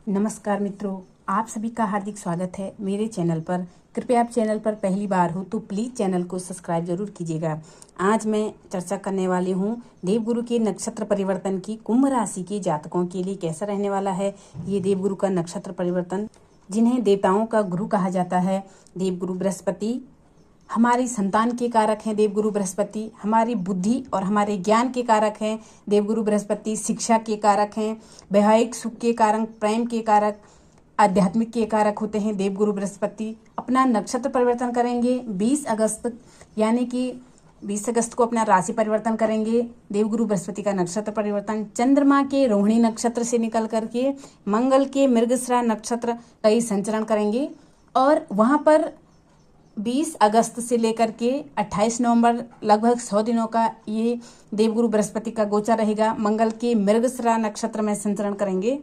नमस्कार मित्रों, आप सभी का हार्दिक स्वागत है मेरे चैनल पर। कृपया आप चैनल पर पहली बार हो तो प्लीज़ चैनल को सब्सक्राइब जरूर कीजिएगा। आज मैं चर्चा करने वाली हूँ देवगुरु के नक्षत्र परिवर्तन की कुंभ राशि के जातकों के लिए कैसा रहने वाला है ये देवगुरु का नक्षत्र परिवर्तन, जिन्हें देवताओं का गुरु कहा जाता है। देवगुरु बृहस्पति हमारी संतान के कारक हैं। देवगुरु बृहस्पति हमारी बुद्धि और हमारे ज्ञान के कारक हैं। देवगुरु बृहस्पति शिक्षा के कारक हैं, वैवाहिक सुख के कारक, प्रेम के कारक, आध्यात्मिक के कारक होते हैं। देवगुरु बृहस्पति अपना नक्षत्र परिवर्तन करेंगे 20 अगस्त, यानी कि 20 अगस्त को अपना राशि परिवर्तन करेंगे। देवगुरु बृहस्पति का नक्षत्र परिवर्तन चंद्रमा के रोहिणी नक्षत्र से निकल करके मंगल के मृगशिरा नक्षत्र का ही संचरण करेंगे और वहां पर 20 अगस्त से लेकर के 28 नवंबर लगभग 100 दिनों का ये देवगुरु बृहस्पति का गोचर रहेगा। मंगल के मृगशिरा नक्षत्र में संचरण करेंगे।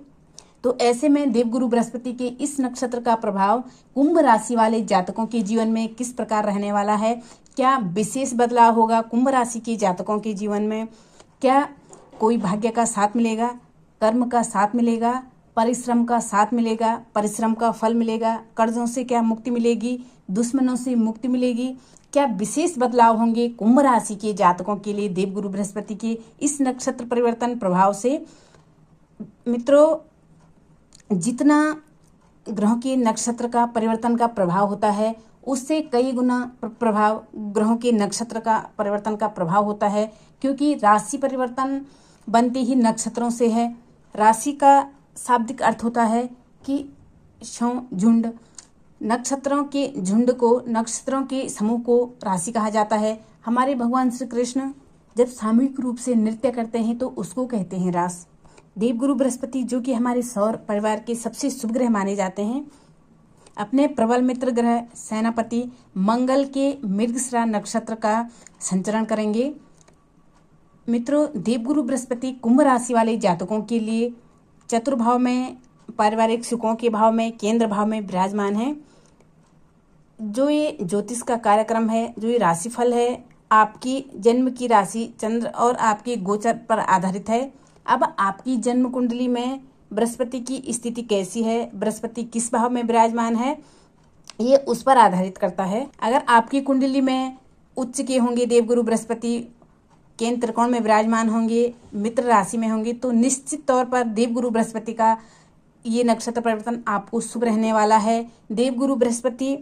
तो ऐसे में देवगुरु बृहस्पति के इस नक्षत्र का प्रभाव कुंभ राशि वाले जातकों के जीवन में किस प्रकार रहने वाला है, क्या विशेष बदलाव होगा कुंभ राशि के जातकों के जीवन में, क्या कोई भाग्य का साथ मिलेगा, कर्म का साथ मिलेगा, परिश्रम का साथ मिलेगा, परिश्रम का फल मिलेगा, कर्जों से क्या मुक्ति मिलेगी, दुश्मनों से मुक्ति मिलेगी, क्या विशेष बदलाव होंगे कुंभ राशि के जातकों के लिए देवगुरु बृहस्पति के इस नक्षत्र परिवर्तन प्रभाव से। मित्रों, जितना ग्रहों के नक्षत्र का परिवर्तन का प्रभाव होता है उससे कई गुना प्रभाव ग्रहों के नक्षत्र का परिवर्तन का प्रभाव होता है, क्योंकि राशि परिवर्तन बनते ही नक्षत्रों से है। राशि का शाब्दिक अर्थ होता है कि झुंड, नक्षत्रों के झुंड को, नक्षत्रों के समूह को राशि कहा जाता है। हमारे भगवान श्री कृष्ण जब सामूहिक रूप से नृत्य करते हैं तो उसको कहते हैं रास। देवगुरु बृहस्पति जो कि हमारे सौर परिवार के सबसे शुभ ग्रह माने जाते हैं, अपने प्रबल मित्र ग्रह सेनापति मंगल के मृगशिरा नक्षत्र का संचरण करेंगे। मित्रों, देवगुरु बृहस्पति कुंभ राशि वाले जातकों के लिए चतुर्भाव में, पारिवारिक सुखों के भाव में, केंद्र भाव में विराजमान है। जो ये ज्योतिष का कार्यक्रम है, जो ये राशिफल है, आपकी जन्म की राशि चंद्र और आपके गोचर पर आधारित है। अब आपकी जन्म कुंडली में बृहस्पति की स्थिति कैसी है, बृहस्पति किस भाव में विराजमान है, ये उस पर आधारित करता है। अगर आपकी कुंडली में उच्च के होंगे देवगुरु बृहस्पति, केंद्र त्रिकोण में विराजमान होंगे, मित्र राशि में होंगे, तो निश्चित तौर पर देवगुरु बृहस्पति का ये नक्षत्र परिवर्तन आपको शुभ रहने वाला है। देवगुरु बृहस्पति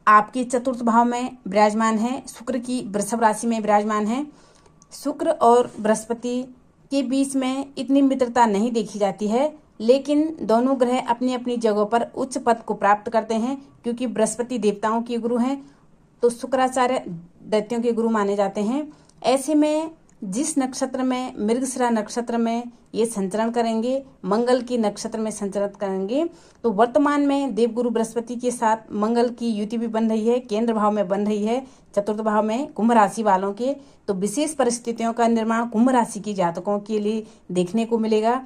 आपके चतुर्थ भाव में विराजमान है, शुक्र की वृषभ राशि में विराजमान है। शुक्र और बृहस्पति के बीच में इतनी मित्रता नहीं देखी जाती है, लेकिन दोनों ग्रह अपनी अपनी जगहों पर उच्च पद को प्राप्त करते हैं, क्योंकि बृहस्पति देवताओं के गुरु हैं तो शुक्राचार्य दैत्यों के गुरु माने जाते हैं। ऐसे में जिस नक्षत्र में, मृगशिरा नक्षत्र में ये संचरण करेंगे, मंगल के नक्षत्र में संचरण करेंगे, तो वर्तमान में देवगुरु बृहस्पति के साथ मंगल की युति भी बन रही है, केंद्र भाव में बन रही है, चतुर्थ भाव में कुंभ राशि वालों के। तो विशेष परिस्थितियों का निर्माण कुंभ राशि के जातकों के लिए देखने को मिलेगा।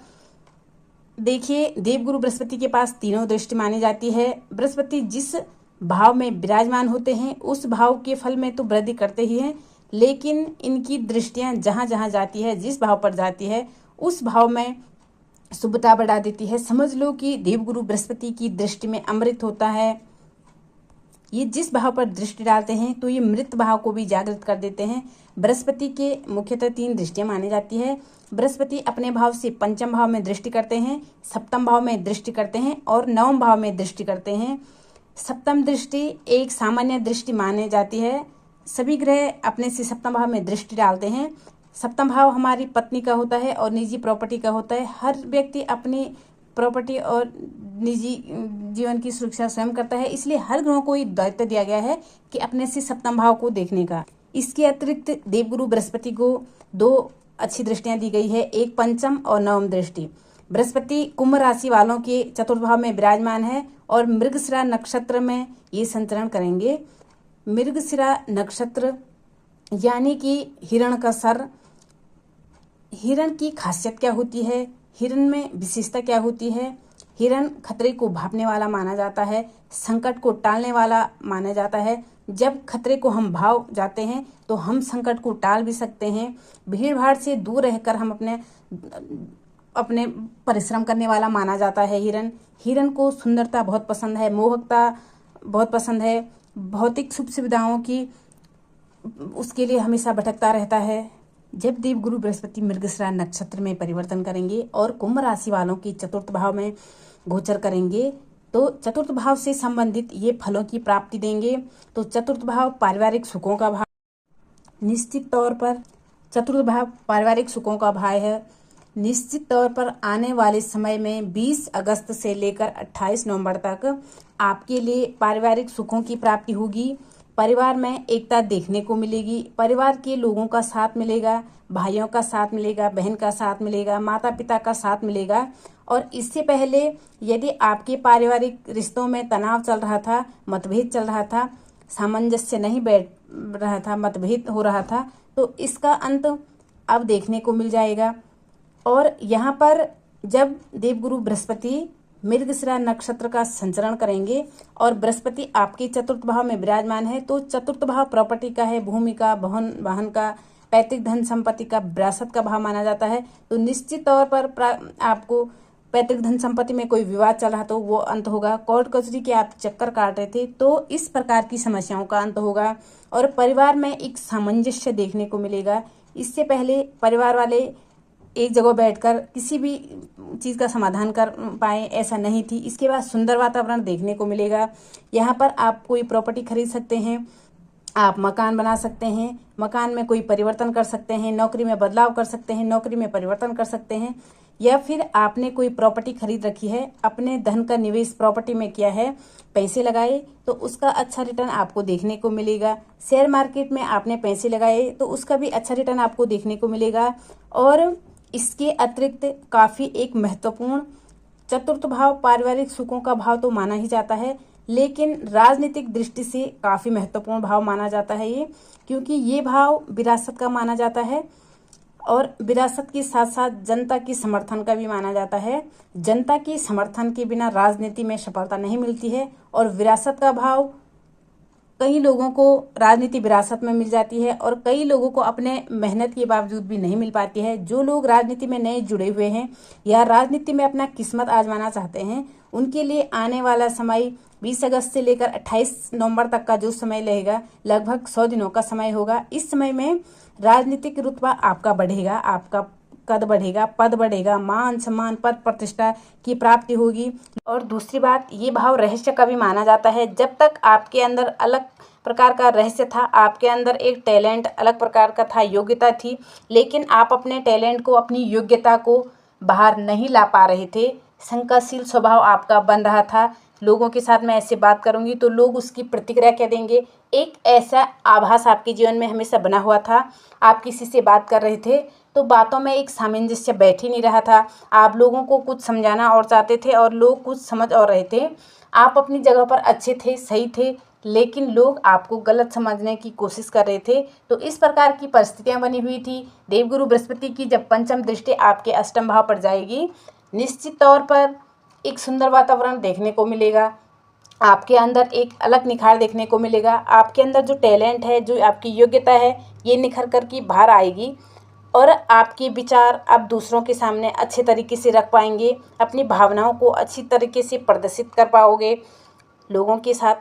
देखिए, देवगुरु बृहस्पति के पास तीनों दृष्टि मानी जाती है। बृहस्पति जिस भाव में विराजमान होते हैं उस भाव के फल में तो वृद्धि करते ही हैं, लेकिन इनकी दृष्टियां जहां जहां जाती है, जिस भाव पर जाती है उस भाव में शुभता बढ़ा देती है। समझ लो कि देवगुरु बृहस्पति की दृष्टि में अमृत होता है। ये जिस भाव पर दृष्टि डालते हैं तो ये मृत भाव को भी जागृत कर देते हैं। बृहस्पति के मुख्यतः 3 दृष्टियां मानी जाती है। बृहस्पति अपने भाव से पंचम भाव में दृष्टि करते हैं, सप्तम भाव में दृष्टि करते हैं और नवम भाव में दृष्टि करते हैं। सप्तम दृष्टि एक सामान्य दृष्टि मानी जाती है। सभी ग्रह अपने से सप्तम भाव में दृष्टि डालते हैं। सप्तम भाव हमारी पत्नी का होता है और निजी प्रॉपर्टी का होता है। हर व्यक्ति अपनी प्रॉपर्टी और निजी जीवन की सुरक्षा स्वयं करता है, इसलिए हर ग्रहों को ये दायित्व दिया गया है कि अपने से सप्तम भाव को देखने का। इसके अतिरिक्त देवगुरु बृहस्पति को 2 अच्छी दृष्टियां दी गई है, एक पंचम और नवम दृष्टि। बृहस्पति कुंभ राशि वालों के चतुर्थ भाव में विराजमान है और मृगशिरा नक्षत्र में ये संचरण करेंगे। मृगशिरा नक्षत्र यानी कि हिरण का सर। हिरण की खासियत क्या होती है, हिरण में विशेषता क्या होती है? हिरण खतरे को भांपने वाला माना जाता है, संकट को टालने वाला माना जाता है। जब खतरे को हम भाव जाते हैं तो हम संकट को टाल भी सकते हैं। भीड़ भाड़ से दूर रहकर हम अपने अपने परिश्रम करने वाला माना जाता है। हिरन हिरन को सुंदरता बहुत पसंद है, मोहकता बहुत पसंद है, भौतिक सुख सुविधाओं की उसके लिए हमेशा भटकता रहता है। जब देवगुरु बृहस्पति मृगशिरा नक्षत्र में परिवर्तन करेंगे और कुंभ राशि वालों की चतुर्थ भाव में गोचर करेंगे तो चतुर्थ भाव से संबंधित ये फलों की प्राप्ति देंगे। तो चतुर्थ भाव पारिवारिक सुखों का भाव, निश्चित तौर पर चतुर्थ भाव पारिवारिक सुखों का भाव है। निश्चित तौर पर आने वाले समय में 20 अगस्त से लेकर 28 नवंबर तक आपके लिए पारिवारिक सुखों की प्राप्ति होगी। परिवार में एकता देखने को मिलेगी, परिवार के लोगों का साथ मिलेगा, भाइयों का साथ मिलेगा, बहन का साथ मिलेगा, माता पिता का साथ मिलेगा। और इससे पहले यदि आपके पारिवारिक रिश्तों में तनाव चल रहा था, मतभेद चल रहा था, सामंजस्य नहीं बैठ रहा था, मतभेद हो रहा था, तो इसका अंत अब देखने को मिल जाएगा। और यहाँ पर जब देवगुरु बृहस्पति मृगशिरा नक्षत्र का संचरण करेंगे और बृहस्पति आपके चतुर्थ भाव में विराजमान है तो चतुर्थ भाव प्रॉपर्टी का है, भूमि का, वाहन का, पैतृक धन संपत्ति का, विरासत का भाव माना जाता है। तो निश्चित तौर पर आपको पैतृक धन संपत्ति में कोई विवाद चल रहा तो वो अंत होगा। कोर्ट कचहरी के आप चक्कर काट रहे थे तो इस प्रकार की समस्याओं का अंत होगा और परिवार में एक सामंजस्य देखने को मिलेगा। इससे पहले परिवार वाले एक जगह बैठकर किसी भी चीज़ का समाधान कर पाए, ऐसा नहीं थी। इसके बाद सुंदर वातावरण देखने को मिलेगा। यहाँ पर आप कोई प्रॉपर्टी खरीद सकते हैं, आप मकान बना सकते हैं, मकान में कोई परिवर्तन कर सकते हैं, नौकरी में बदलाव कर सकते हैं, नौकरी में परिवर्तन कर सकते हैं, या फिर आपने कोई प्रॉपर्टी खरीद रखी है, अपने धन का निवेश प्रॉपर्टी में किया है, पैसे लगाए तो उसका अच्छा रिटर्न आपको देखने को मिलेगा। शेयर मार्केट में आपने पैसे लगाए तो उसका भी अच्छा रिटर्न आपको देखने को मिलेगा। और इसके अतिरिक्त काफ़ी एक महत्वपूर्ण चतुर्थ भाव पारिवारिक सुखों का भाव तो माना ही जाता है, लेकिन राजनीतिक दृष्टि से काफ़ी महत्वपूर्ण भाव माना जाता है ये, क्योंकि ये भाव विरासत का माना जाता है और विरासत के साथ साथ जनता की समर्थन का भी माना जाता है। जनता की समर्थन के बिना राजनीति में सफलता नहीं मिलती है और विरासत का भाव कई लोगों को राजनीति विरासत में मिल जाती है और कई लोगों को अपने मेहनत के बावजूद भी नहीं मिल पाती है। जो लोग राजनीति में नए जुड़े हुए हैं या राजनीति में अपना किस्मत आजमाना चाहते हैं उनके लिए आने वाला समय 20 अगस्त से लेकर 28 नवंबर तक का जो समय रहेगा लगभग 100 दिनों का समय होगा। इस समय में राजनीतिक रुतबा आपका बढ़ेगा, आपका कद बढ़ेगा, पद बढ़ेगा, मान सम्मान पद प्रतिष्ठा की प्राप्ति होगी। और दूसरी बात, ये भाव रहस्य का भी माना जाता है। जब तक आपके अंदर अलग प्रकार का रहस्य था, आपके अंदर एक टैलेंट अलग प्रकार का था, योग्यता थी, लेकिन आप अपने टैलेंट को, अपनी योग्यता को बाहर नहीं ला पा रहे थे, शंकाशील स्वभाव आपका बन रहा था, लोगों के साथ मैं ऐसे बात करूंगी तो लोग उसकी प्रतिक्रिया क्या देंगे, एक ऐसा आभास आपके जीवन में हमेशा बना हुआ था। आप किसी से बात कर रहे थे तो बातों में एक सामंजस्य बैठ ही नहीं रहा था, आप लोगों को कुछ समझाना और चाहते थे और लोग कुछ समझ और रहे थे। आप अपनी जगह पर अच्छे थे, सही थे, लेकिन लोग आपको गलत समझने की कोशिश कर रहे थे। तो इस प्रकार की परिस्थितियां बनी हुई थी। देवगुरु बृहस्पति की जब पंचम दृष्टि आपके अष्टम भाव पर जाएगी, निश्चित तौर पर एक सुंदर वातावरण देखने को मिलेगा, आपके अंदर एक अलग निखार देखने को मिलेगा। आपके अंदर जो टैलेंट है, जो आपकी योग्यता है, ये निखर कर की बाहर आएगी और आपके विचार आप दूसरों के सामने अच्छे तरीके से रख पाएंगे, अपनी भावनाओं को अच्छी तरीके से प्रदर्शित कर पाओगे लोगों के साथ।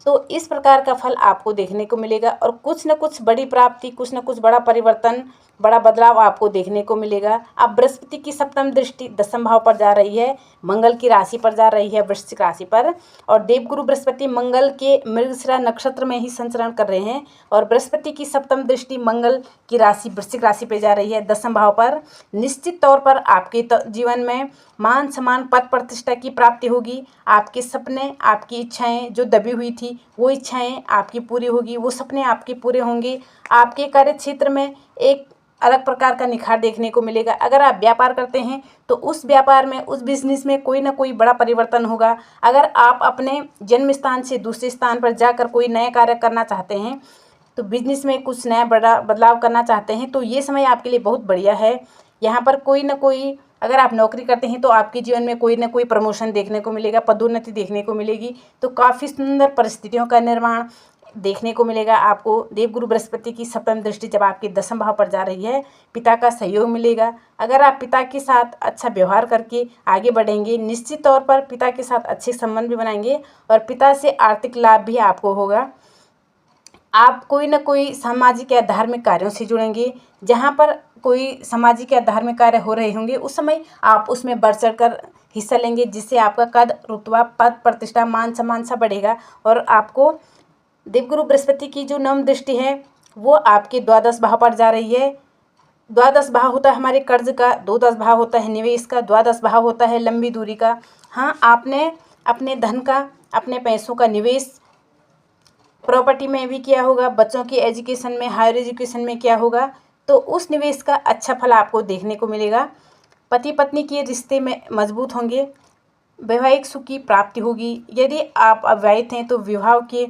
तो इस प्रकार का फल आपको देखने को मिलेगा और कुछ न कुछ बड़ी प्राप्ति, कुछ न कुछ बड़ा परिवर्तन, बड़ा बदलाव आपको देखने को मिलेगा। अब बृहस्पति की सप्तम दृष्टि दसम भाव पर जा रही है, मंगल की राशि पर जा रही है, वृश्चिक राशि पर, और देवगुरु बृहस्पति मंगल के मृगशिरा नक्षत्र में ही संचरण कर रहे हैं और बृहस्पति की सप्तम दृष्टि मंगल की राशि वृश्चिक राशि पर जा रही है दसम भाव पर। निश्चित तौर पर आपके जीवन में मान सम्मान पद प्रतिष्ठा की प्राप्ति होगी। आपके सपने, आपकी इच्छाएं जो दबी हुई थी वो इच्छाएं आपकी पूरी होगी, वो सपने आपके पूरे होंगे। आपके कार्य क्षेत्र में एक अलग प्रकार का निखार देखने को मिलेगा। अगर आप व्यापार करते हैं तो उस व्यापार में, उस बिजनेस में कोई ना कोई बड़ा परिवर्तन होगा। अगर आप अपने जन्म स्थान से दूसरे स्थान पर जाकर कोई नया कार्य करना चाहते हैं, तो बिजनेस में कुछ नया बड़ा बदलाव करना चाहते हैं, तो ये समय आपके लिए बहुत बढ़िया है। यहाँ पर कोई ना कोई, अगर आप नौकरी करते हैं तो आपके जीवन में कोई ना कोई प्रमोशन देखने को मिलेगा, पदोन्नति देखने को मिलेगी। तो काफ़ी सुंदर परिस्थितियों का निर्माण देखने को मिलेगा। आपको देवगुरु बृहस्पति की सप्तम दृष्टि जब आपके दसम भाव पर जा रही है, पिता का सहयोग मिलेगा। अगर आप पिता के साथ अच्छा व्यवहार करके आगे बढ़ेंगे, निश्चित तौर पर पिता के साथ अच्छे संबंध भी बनाएंगे और पिता से आर्थिक लाभ भी आपको होगा। आप कोई ना कोई सामाजिक या धार्मिक कार्यों से जुड़ेंगे। जहाँ पर कोई सामाजिक या धार्मिक कार्य हो रहे होंगे उस समय आप उसमें बढ़ चढ़कर हिस्सा लेंगे, जिससे आपका कद, रुतबा, पद, प्रतिष्ठा, मान सम्मान सब बढ़ेगा। और आपको देवगुरु बृहस्पति की जो नवम दृष्टि है वो आपके द्वादश भाव पर जा रही है। द्वादश भाव होता है हमारे कर्ज का, द्वादश भाव होता है निवेश का, द्वादश भाव होता है लंबी दूरी का। हाँ, आपने अपने धन का, अपने पैसों का निवेश प्रॉपर्टी में भी किया होगा, बच्चों की एजुकेशन में, हायर एजुकेशन में किया होगा, तो उस निवेश का अच्छा फल आपको देखने को मिलेगा। पति पत्नी के रिश्ते में मजबूत होंगे, वैवाहिक सुख की प्राप्ति होगी। यदि आप अविवाहित हैं तो विवाह के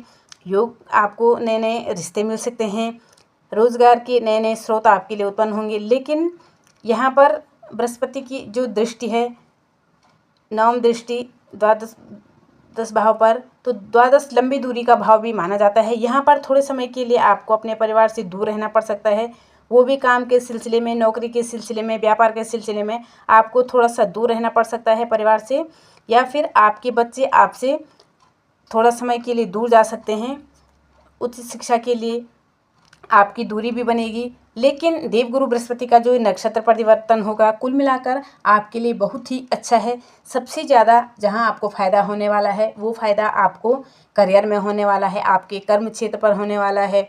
योग, आपको नए नए रिश्ते मिल सकते हैं। रोजगार के नए नए स्रोत आपके लिए उत्पन्न होंगे। लेकिन यहाँ पर बृहस्पति की जो दृष्टि है, नवम दृष्टि द्वादश 10 भाव पर, तो द्वादश लंबी दूरी का भाव भी माना जाता है। यहाँ पर थोड़े समय के लिए आपको अपने परिवार से दूर रहना पड़ सकता है। वो भी काम के सिलसिले में, नौकरी के सिलसिले में, व्यापार के सिलसिले में आपको थोड़ा सा दूर रहना पड़ सकता है परिवार से, या फिर आपके बच्चे आपसे थोड़ा समय के लिए दूर जा सकते हैं। उच्च शिक्षा के लिए आपकी दूरी भी बनेगी। लेकिन देवगुरु बृहस्पति का जो नक्षत्र परिवर्तन होगा, कुल मिलाकर आपके लिए बहुत ही अच्छा है। सबसे ज़्यादा जहां आपको फ़ायदा होने वाला है वो फ़ायदा आपको करियर में होने वाला है, आपके कर्म क्षेत्र पर होने वाला है।